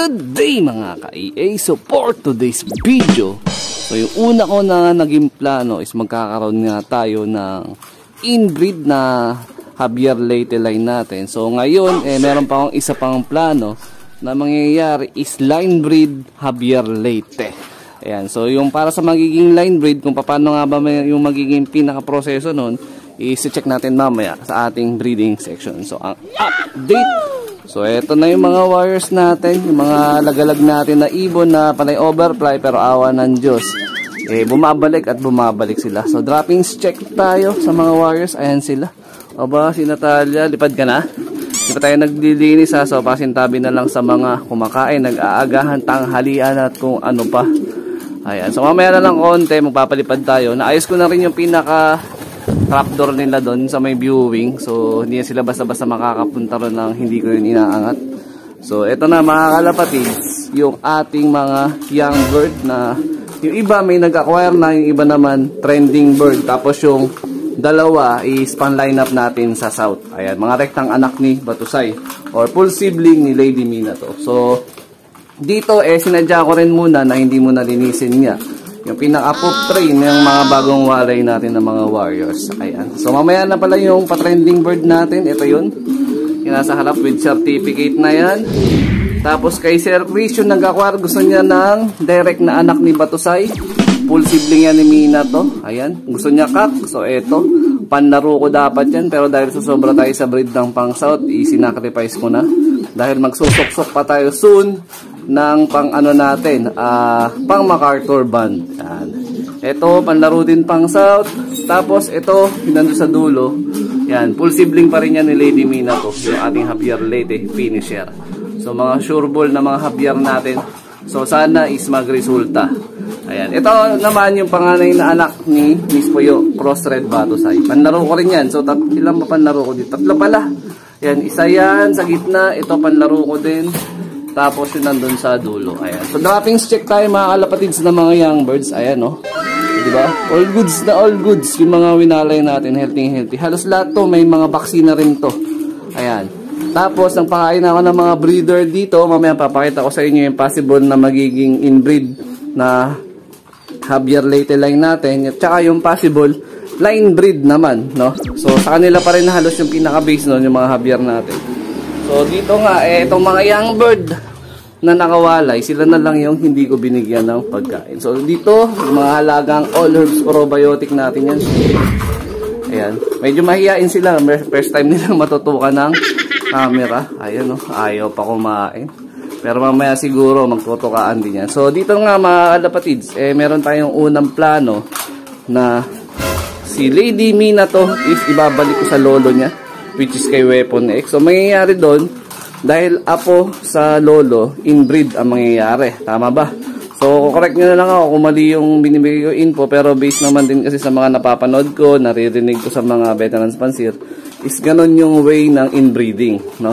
Good day mga ka-EA! So for today's video, so yung una ko na naging plano is magkakaroon nga tayo ng inbreed na Javier Leyte line natin. So ngayon, meron pa akong isa pang plano na mangyayari is line breed Javier Leyte. Ayan, so yung para sa magiging line breed, kung paano nga ba yung magiging pinaka-proseso nun, i-check natin mamaya sa ating breeding section. So ang update! So eto na yung mga wires natin, yung mga lagalag natin na ibon na panay overfly pero awa ng Diyos. Bumabalik at bumabalik sila. So droppings check tayo sa mga wires. Ayan sila. Aba, si Natalia, lipad ka na? Di pa tayo naglilinis ha. So pasintabi na lang sa mga kumakain, nag-aagahan, tanghalian at kung ano pa. Ayan. So mamaya na lang konti, magpapalipad tayo. Naayos ko na rin yung pinaka trapdoor nila doon sa may viewing. So hindi sila basta-basta makakapunta ron ng hindi ko yun inaangat. So eto na mga kalapatids, yung ating mga young bird na yung iba may nag-acquire na, yung iba naman trending bird. Tapos yung dalawa is pan line up natin sa south. Ayan, mga rektang anak ni Batusay or full sibling ni Lady Mina to. So dito sinadya ko rin muna na hindi mo nalinisin niya yung pinaka-pop train ng mga bagong walay natin ng mga warriors. Ayan. So mamaya na pala yung pa-trending bird natin. Ito yun. Yung nasa harap with certificate na yan. Tapos kay Sir Chris yung nag-acquire, gusto niya ng direct na anak ni Batusay. Full sibling yan ni Mina to. Ayan. Gusto niya kak. So eto. Panlaro ko dapat yan. Pero dahil sa sobra tayo sa breed ng pang south, i-sinacrifice ko na. Dahil magsusok-sok pa tayo soon ng pang ano natin, pang MacArthur band. Yan. Ito, panlaro din pang south. Tapos ito, nandun sa dulo. Yan, full sibling pa rin yan ni Lady Mina to, yung ating Javier Leyte finisher. So mga sure ball na mga Javier natin. So sana is magresulta. Ayan, ito naman yung panganay na anak ni Miss Puyo, Cross Red Batusay. Panlaro ko rin yan. So ilang pa panlaro ko dito? Tatlo pala. Yan, isa yan sa gitna. Ito panlaro ko din. Tapos yun nandun sa dulo. Ayan. So droppings check tayo mga kalapatids na mga young birds. Ayan o. Diba? All goods na all goods. Yung mga winalay natin. Healthy. Halos lahat to. May mga vaccine na rin to. Ayan. Tapos nang pakain ako ng mga breeder dito. Mamaya papakita ko sa inyo yung possible na magiging inbreed na Javier Leyte line natin. At saka yung possible line breed naman. No? So sa kanila pa rin halos yung pinaka-base nun. Yung mga Javier natin. So dito nga, itong mga young bird na nakawalay, sila na lang yung hindi ko binigyan ng pagkain. So dito, mga halagang all herbs probiotic natin yan. Ayan, medyo mahihain sila. First time nilang matutukan ng camera. Ayan o, ayaw pa kumain. Pero mamaya siguro magtutukaan din yan. So dito nga mga kalapatids, meron tayong unang plano na si Lady Mina to is ibabalik ko sa lolo niya, which is kay Weapon X. So mangyayari doon, dahil apo sa lolo, inbreed ang mangyayari. Tama ba? So correct nyo na lang ako kung mali yung binibigay ko info, pero based naman din kasi sa mga napapanood ko, naririnig ko sa mga veterans pansir, is ganun yung way ng inbreeding, no?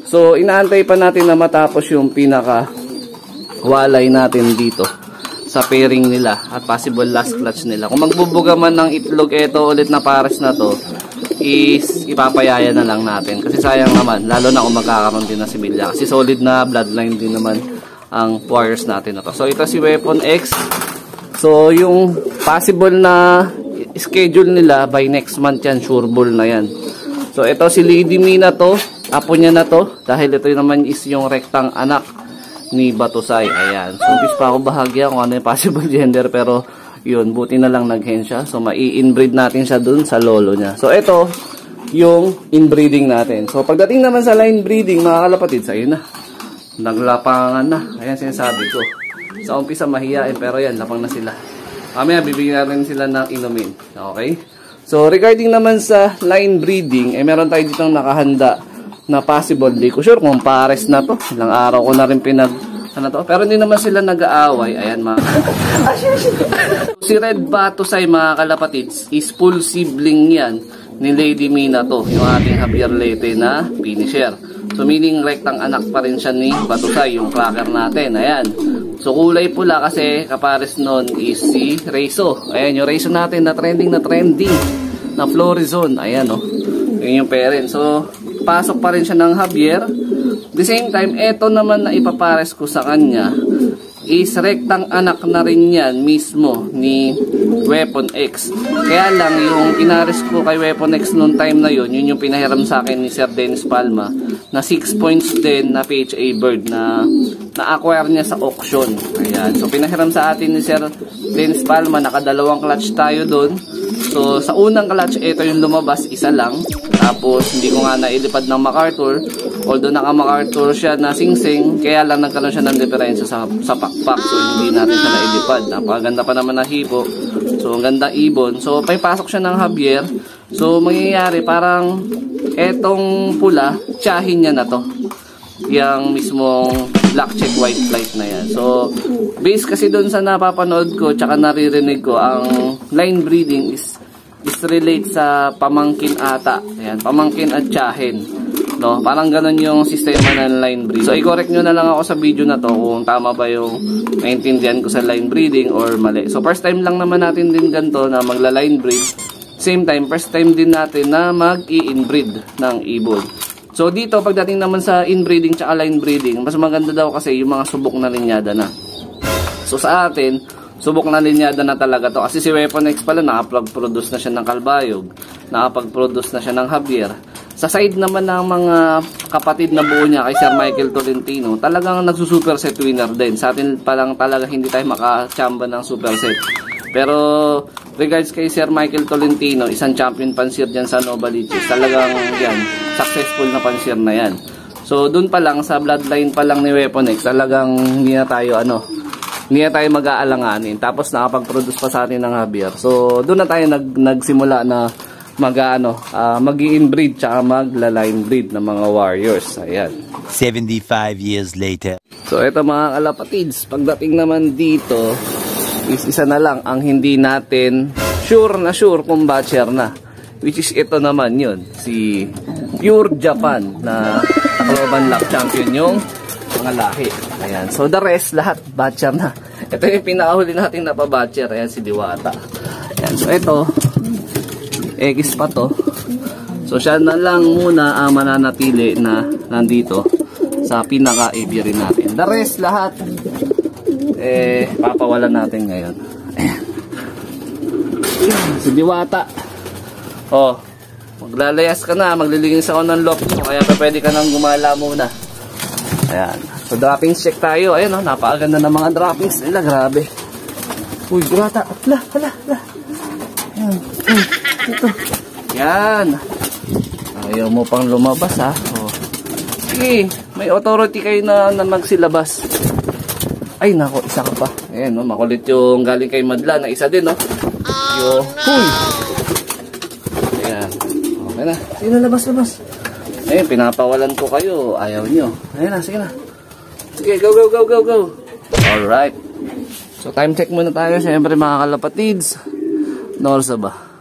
So inaantay pa natin na matapos yung pinaka walay natin dito sa pairing nila at possible last clutch nila. Kung magbubuga man ng itlog ito ulit na pares na to, is ipapayaya na lang natin. Kasi sayang naman, lalo na kung magkakaroon din na similya. Kasi solid na bloodline din naman ang warriors natin na to. So ito si Weapon X. So yung possible na schedule nila by next month yan, sure ball na yan. So ito si Lady Mina to, apo niya na to. Dahil ito naman is yung rektang anak ni Batusay. Ayan. So umpis pa ako bahagya kung ano yung possible gender, pero yun, buti na lang nag-hen siya. So, mai-inbreed natin siya dun sa lolo niya. So, ito, yung inbreeding natin. So, pagdating naman sa line breeding, mga kalapatids, ayun na. Naglapangan na. Ayan, sinasabi ko. Sa umpisa, mahiyain, pero yan, lapang na sila. Mamaya, bibigyan natin sila ng inumin. Okay? So, regarding naman sa line breeding, meron tayo ditong nakahanda na possible. Di ko sure kung pares na to. Ilang araw ko na rin pero hindi naman sila nag-aaway. Ayan mga si Red Batusay mga kalapatids is full sibling yan ni Lady Mina to, yung ating Javier Leyte na finisher. So meaning rektang anak pa rin siya ni Batusay, yung cracker natin. Ayan. So kulay pula kasi kapares nun is si Reiso. Ayan yung Reiso natin na trending na Florizon. Ayan o. Yun yung parent. So pasok pa rin siya ng Javier. the same time, eto naman na ipapares ko sa kanya is rektang anak na rin yan mismo ni Weapon X. Kaya lang yung inares ko kay Weapon X noong time na yun yung pinahiram sa akin ni Sir Dennis Palma na 6 points din na PHA bird na na-acquire niya sa auction. Ayan. So pinahiram sa atin ni Sir Dennis Palma, nakadalawang clutch tayo doon. So sa unang clutch, ito yung lumabas, isa lang. Tapos hindi ko nga nailipad ng MacArthur. Although naka MacArthur siya na sing-sing, kaya lang nagkaroon siya ng diferensya sa pakpak. So hindi natin siya nailipad. Napakaganda pa naman na hipo. So ang ganda ibon. So pasok siya ng Javier. So mangyayari parang etong pula, tiyahin niya na to. Yang mismong black check white flight na yan. So based kasi doon sa napapanood ko tsaka naririnig ko, ang line breeding is relate sa pamangkin ata. Ayan, pamangkin at tiyahin. No, parang ganun yung sistema ng line breeding. So i-correct nyo na lang ako sa video na to kung tama ba yung naintindihan ko sa line breeding or mali. So first time lang naman natin din ganito na magla-line breed. Same time, first time din natin na mag-i-inbreed ng ibon. So dito, pagdating naman sa inbreeding tsaka line breeding, mas maganda daw kasi yung mga subok na linyada na. So sa atin, subok na linyada na talaga to. Kasi si Weapon X pala, nakapag-produce na siya ng Kalbayog, nakapag-produce na siya ng Javier. Sa side naman ng mga kapatid na buo niya kay Sir Michael Tolentino, talagang nagsusuper set winner din. Sa atin palang talaga hindi tayo makachamba ng super set. Pero regards kay Sir Michael Tolentino, isang champion pansir dyan sa Novaliches. Talagang yan, successful na pansir na yan. So dun pa lang, sa bloodline pa lang ni Weapon X, talagang hindi na tayo mag-aalanganin. Tapos nakapag-produce pa sa atin ng Javier. So doon na tayo nagsimula na mag-i-inbreed tsaka magla-line breed ng mga warriors. Ayan. 75 years later. So ito mga kalapatids, pagdating naman dito is isa na lang ang hindi natin sure kung batcher na, which is ito naman yun, si Pure Japan na Tacloban Lap Champion yung mga lahi. Ayan. So the rest lahat batcher na. Ito yung pinakahuli natin na pa-batcher. Ayan, si Diwata. Ayan. So ito X pa to. So siya na lang muna ang mananatili na nandito sa pinaka-aviary natin. The rest lahat papawalan natin ngayon. Ayan. Si Diwata. Oh, maglalayas ka na, maglilinis ako ng loft mo, kaya pa pwede ka nang gumala muna. Ayan. So droppings check tayo. Ayan, oh, napakaganda ng mga droppings nila, grabe. Uy, Diwata. Hala. Ayan. Ito. Yan. Ayaw mo pang lumabas, ha. Oh. Sige, may authority kayo na magsilabas. Ay, nako, isa ka pa. Ayan, no, makulit yung galing kay Madla na isa din, no. Yo. Huy. Ayan. Okay na. Sige na, labas. Ayan, pinapawalan ko kayo. Ayaw nyo. Ayan na, sige na. Sige, go. Alright. So, time check muna tayo. Siyempre, mga kalapatids. Norsa ba?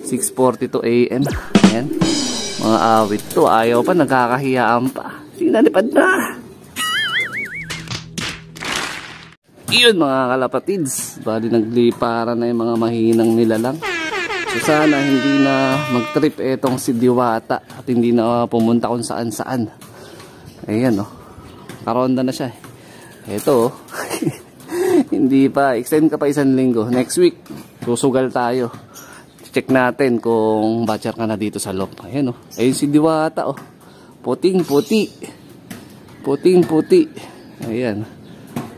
6:42 AM. Ayan. Mga awit to. Ayaw pa, nagkakahiyaan pa. Sige na, lipad na. Iyon mga kalapatids, bali nagliparan na yung mga mahinang nilalang. So sana hindi na mag-trip etong si Diwata at hindi na pumunta kung saan. Ayan oh, karonda na siya. Ito oh, hindi pa, extend ka pa 1 linggo. Next week, susugal tayo. Check natin kung batcher ka na dito sa loop. Ayan oh, ayun si Diwata oh, puting-puti. Ayan.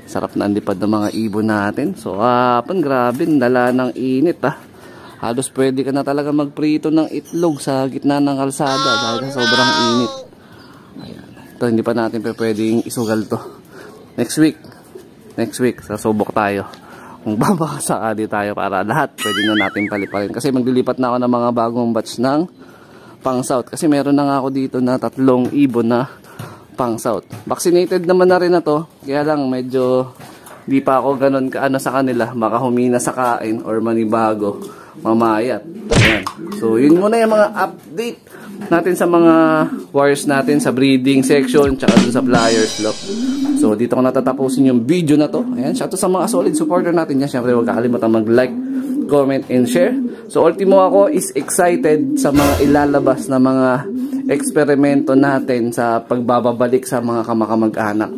Sarap na ang lipad ng mga ibon natin. So, grabe, dala ng init, ha. Halos pwede ka na talaga magprito ng itlog sa gitna ng kalsada dahil sa sobrang init. Ayan. Ito, hindi pa natin pwedeng isugal to. Next week, sasubok tayo. Kung babakasakali tayo para lahat, pwede na natin paliparin. Kasi maglilipat na ako ng mga bagong batch ng pang south. Kasi meron na nga ako dito na 3 ibon na pang south. Vaccinated naman na rin na to, kaya lang medyo di pa ako ganun kaano sa kanila, baka humina sa kain or manibago, mamayat. Ayan. So yun muna yung mga update natin sa mga wires natin sa breeding section tsaka dun sa flyers lock. So dito ko natatapusin yung video na to. Ayan, shout out sa mga solid supporter natin yan. Syempre huwag kakalimutan mag-like, comment, and share. So ultimo ako is excited sa mga ilalabas na mga eksperimento natin sa pagbababalik sa mga kamakamag-anak.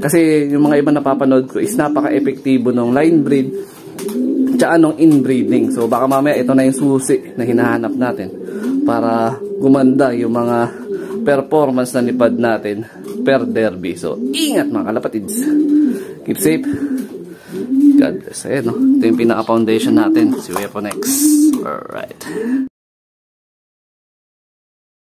Kasi yung mga iba napapanood ko is napaka-epektibo ng line breed tsaka nung inbreeding. So baka mamaya ito na yung susi na hinahanap natin para gumanda yung mga performance na nipad natin per derby. So ingat mga kalapatids. Keep safe. God bless. Ayan, no? Ito yung pinaka-foundation natin. Si Weapon X. Alright.